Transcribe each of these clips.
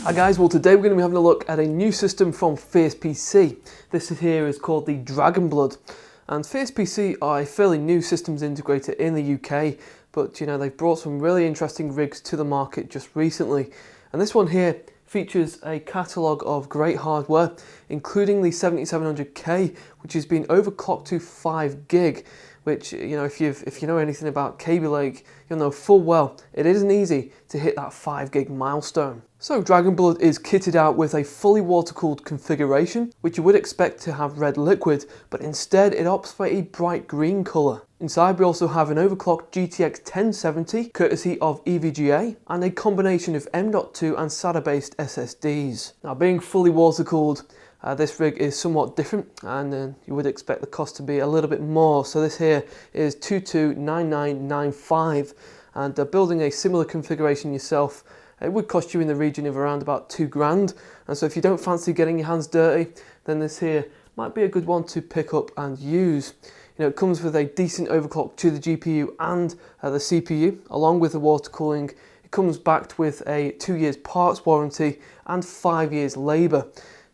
Hi guys, well today we're going to be having a look at a new system from Fierce PC. This here is called the Dragon Blood. And Fierce PC are a fairly new systems integrator in the UK, but you know, they've brought some really interesting rigs to the market just recently. And this one here features a catalogue of great hardware, including the 7700K, which has been overclocked to 5 gig, which, you know, if you know anything about Kaby Lake, you'll know full well it isn't easy to hit that 5 gig milestone. So Dragon Blood is kitted out with a fully water-cooled configuration, which you would expect to have red liquid, but instead it opts for a bright green colour. Inside we also have an overclocked GTX 1070, courtesy of EVGA, and a combination of M.2 and SATA-based SSDs. Now, being fully water-cooled, this rig is somewhat different, and you would expect the cost to be a little bit more. So this here is 229995, and building a similar configuration yourself, it would cost you in the region of around about £2,000. And so if you don't fancy getting your hands dirty, then this here might be a good one to pick up and use. You know, it comes with a decent overclock to the GPU and the CPU, along with the water cooling. It comes backed with a 2 years parts warranty and 5 years labour.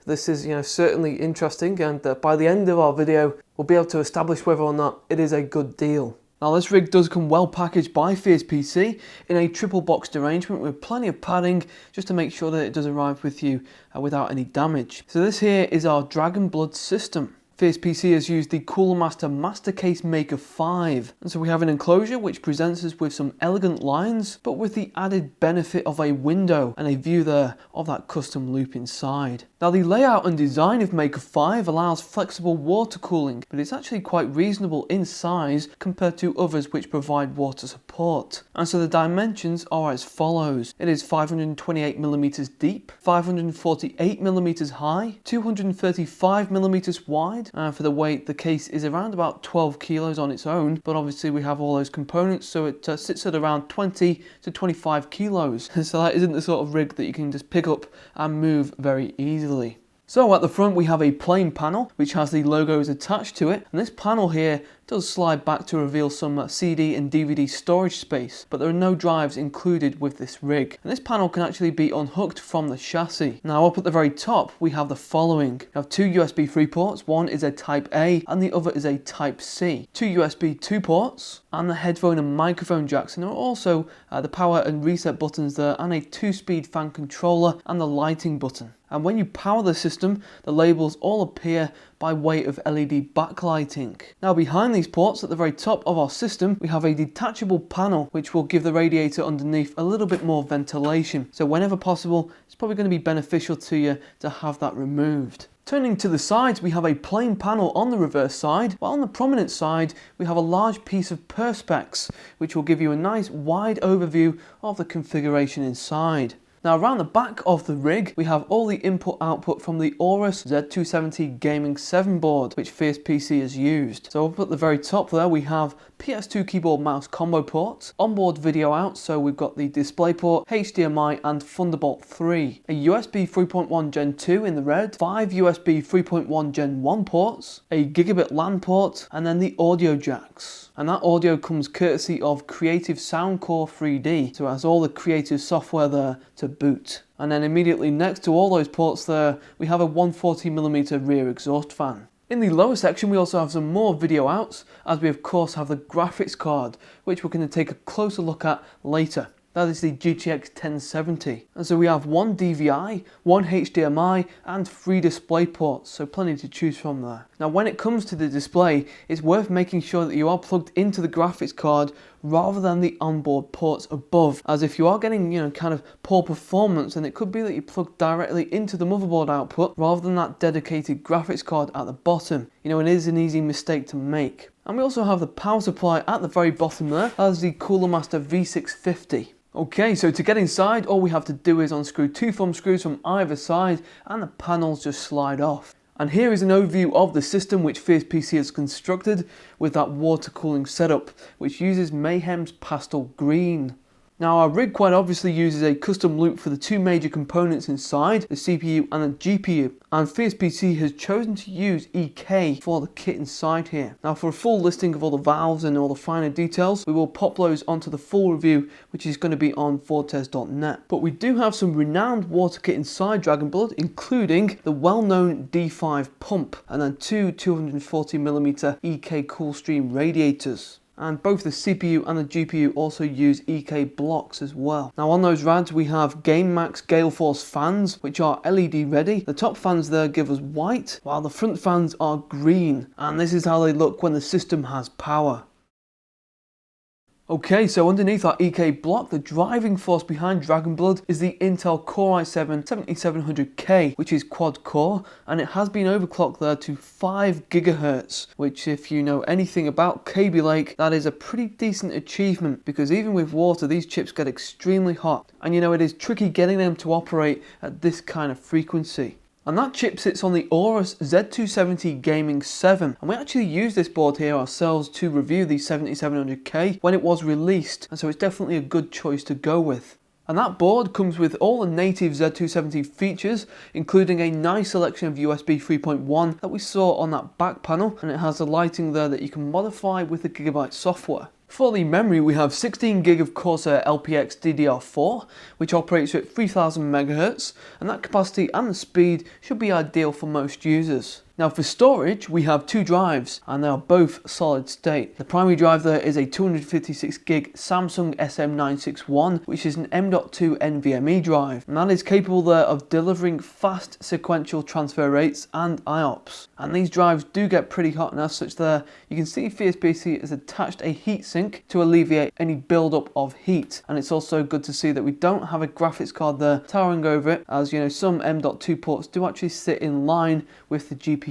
This is, you know, certainly interesting, and by the end of our video, we'll be able to establish whether or not it is a good deal. Now, this rig does come well packaged by Fierce PC in a triple boxed arrangement with plenty of padding, just to make sure that it does arrive with you without any damage. So this here is our Dragon Blood system. Fierce PC has used the Cooler Master Mastercase Maker 5, and so we have an enclosure which presents us with some elegant lines, but with the added benefit of a window and a view there of that custom loop inside. Now, the layout and design of Maker 5 allows flexible water cooling, but it's actually quite reasonable in size compared to others which provide water support. And so the dimensions are as follows. It is 528mm deep, 548mm high, 235mm wide. For the weight, the case is around about 12 kilos on its own, but obviously we have all those components, so it sits at around 20 to 25 kilos. So that isn't the sort of rig that you can just pick up and move very easily. So at the front we have a plain panel which has the logos attached to it, and this panel here does slide back to reveal some CD and DVD storage space, but there are no drives included with this rig. And this panel can actually be unhooked from the chassis. Now, up at the very top we have the following. We have two USB 3 ports, one is a Type A and the other is a Type C. Two USB 2 ports and the headphone and microphone jacks, and there are also the power and reset buttons there, and a 2-speed fan controller and the lighting button. And when you power the system, the labels all appear by way of LED backlighting. Now, behind these ports at the very top of our system, we have a detachable panel which will give the radiator underneath a little bit more ventilation. So whenever possible, it's probably going to be beneficial to you to have that removed. Turning to the sides, we have a plain panel on the reverse side, while on the prominent side we have a large piece of perspex which will give you a nice wide overview of the configuration inside. Now, around the back of the rig, we have all the input-output from the Aorus Z270 Gaming 7 board, which Fierce PC has used. So up at the very top there, we have PS2 keyboard mouse combo ports, onboard video out, so we've got the DisplayPort, HDMI and Thunderbolt 3, a USB 3.1 Gen 2 in the red, 5 USB 3.1 Gen 1 ports, a gigabit LAN port, and then the audio jacks. And that audio comes courtesy of Creative Soundcore 3D, so it has all the creative software there to boot. And then immediately next to all those ports there, we have a 140mm rear exhaust fan. In the lower section we also have some more video outs, as we of course have the graphics card, which we're going to take a closer look at later. That is the GTX 1070. And so we have one DVI, one HDMI and 3 display ports, so plenty to choose from there. Now, when it comes to the display, it's worth making sure that you are plugged into the graphics card rather than the onboard ports above, as if you are getting, you know, kind of poor performance, then it could be that you plug directly into the motherboard output rather than that dedicated graphics card at the bottom. You know, it is an easy mistake to make. And we also have the power supply at the very bottom there, as the Cooler Master V650. Okay, so to get inside, all we have to do is unscrew 2 thumb screws from either side and the panels just slide off. And here is an overview of the system which Fierce PC has constructed with that water cooling setup, which uses Mayhem's pastel green. Now our rig quite obviously uses a custom loop for the two major components inside, the CPU and the GPU, and FiercePC has chosen to use EK for the kit inside here. Now for a full listing of all the valves and all the finer details, we will pop those onto the full review, which is going to be on Vortez.net. But we do have some renowned water kit inside Dragonblood, including the well-known D5 pump, and then two 240mm EK Coolstream radiators. And both the CPU and the GPU also use EK blocks as well. Now on those rads we have GameMax Gale Force fans, which are LED ready. The top fans there give us white, while the front fans are green. And this is how they look when the system has power. Okay, so underneath our EK block, the driving force behind Dragonblood is the Intel Core i7-7700K, which is quad core, and it has been overclocked there to 5 GHz, which if you know anything about Kaby Lake, that is a pretty decent achievement, because even with water, these chips get extremely hot, and you know it is tricky getting them to operate at this kind of frequency. And that chip sits on the Aorus Z270 Gaming 7, and we actually used this board here ourselves to review the 7700K when it was released, and so it's definitely a good choice to go with. And that board comes with all the native Z270 features, including a nice selection of USB 3.1 that we saw on that back panel, and it has the lighting there that you can modify with the Gigabyte software. For the memory, we have 16GB of Corsair LPX DDR4, which operates at 3000 MHz, and that capacity and the speed should be ideal for most users. Now for storage, we have two drives, and they are both solid state. The primary drive there is a 256GB Samsung SM961, which is an M.2 NVMe drive, and that is capable there of delivering fast sequential transfer rates and IOPS. And these drives do get pretty hot, and as such there, you can see FiercePC has attached a heatsink to alleviate any build-up of heat. And it's also good to see that we don't have a graphics card there towering over it, as you know some M.2 ports do actually sit in line with the GPU.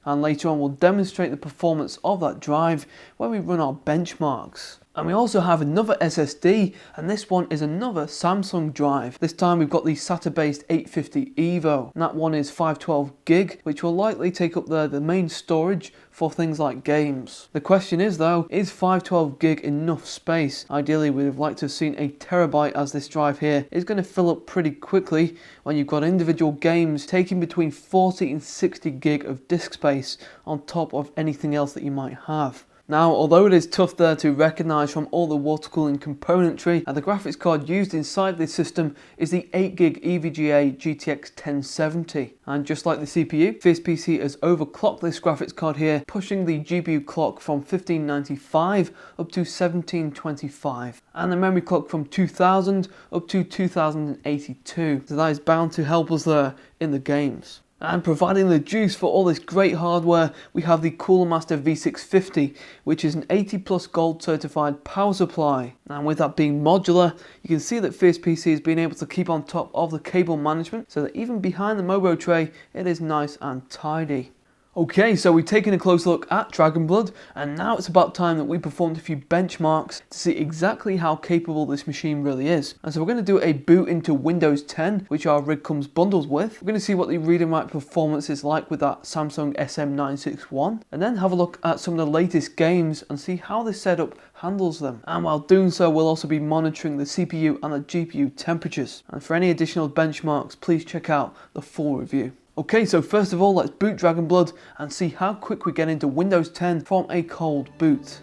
And later on we'll demonstrate the performance of that drive where we run our benchmarks. And we also have another SSD, and this one is another Samsung drive. This time we've got the SATA based 850 EVO, and that one is 512GB, which will likely take up the main storage for things like games. The question is though, is 512GB enough space? Ideally we'd have liked to have seen a terabyte, as this drive here is going to fill up pretty quickly when you've got individual games taking between 40 and 60GB of disk space on top of anything else that you might have. Now, although it is tough there to recognise from all the water cooling componentry, the graphics card used inside this system is the 8GB EVGA GTX 1070. And just like the CPU, FiercePC has overclocked this graphics card here, pushing the GPU clock from 1595 up to 1725, and the memory clock from 2000 up to 2082. So that is bound to help us there in the games. And providing the juice for all this great hardware, we have the Cooler Master V650, which is an 80+ gold certified power supply. And with that being modular, you can see that FiercePC has been able to keep on top of the cable management, so that even behind the Mobo tray, it is nice and tidy. Okay, so we've taken a close look at Dragonblood, and now it's about time that we performed a few benchmarks to see exactly how capable this machine really is. And so we're going to do a boot into Windows 10, which our rig comes bundled with. We're going to see what the read and write performance is like with that Samsung SM961, and then have a look at some of the latest games and see how this setup handles them. And while doing so, we'll also be monitoring the CPU and the GPU temperatures. And for any additional benchmarks, please check out the full review. Okay, so first of all, let's boot Dragonblood and see how quick we get into Windows 10 from a cold boot.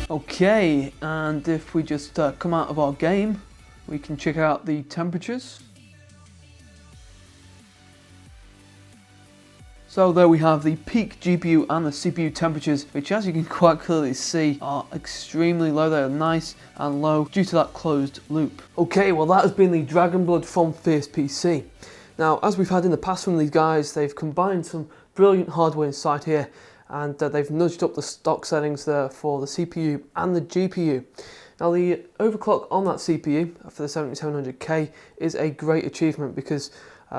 Okay, and if we just come out of our game, we can check out the temperatures. So there we have the peak GPU and the CPU temperatures, which as you can quite clearly see are extremely low. They are nice and low due to that closed loop. Okay, well that has been the Dragon Blood from Fierce PC. Now, as we've had in the past from these guys, they've combined some brilliant hardware inside here, and they've nudged up the stock settings there for the CPU and the GPU. Now the overclock on that CPU for the 7700K is a great achievement because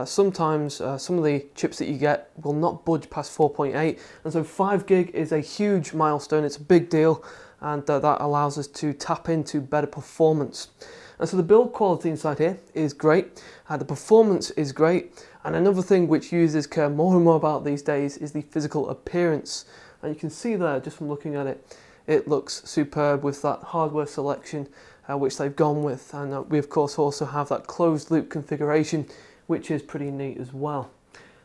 sometimes some of the chips that you get will not budge past 4.8, and so 5 gig is a huge milestone. It's a big deal, and that allows us to tap into better performance. And so the build quality inside here is great, the performance is great, and another thing which users care more and more about these days is the physical appearance. And you can see there, just from looking at it, it looks superb with that hardware selection which they've gone with. And we of course also have that closed loop configuration, which is pretty neat as well.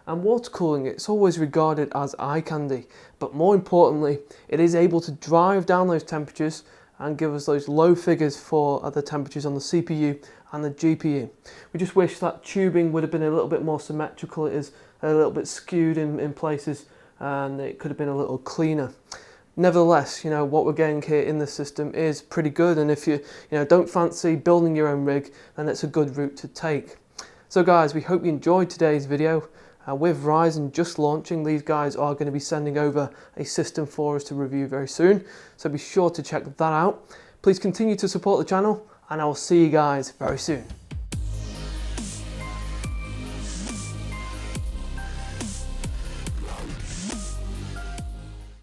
And water cooling, it's always regarded as eye candy, but more importantly, it is able to drive down those temperatures and give us those low figures for the temperatures on the CPU and the GPU. We just wish that tubing would have been a little bit more symmetrical. It is a little bit skewed in places, and it could have been a little cleaner. Nevertheless, what we're getting here in the system is pretty good, and if you don't fancy building your own rig, then it's a good route to take. So guys, we hope you enjoyed today's video. With Ryzen just launching, these guys are going to be sending over a system for us to review very soon, so be sure to check that out. Please continue to support the channel, and I will see you guys very soon.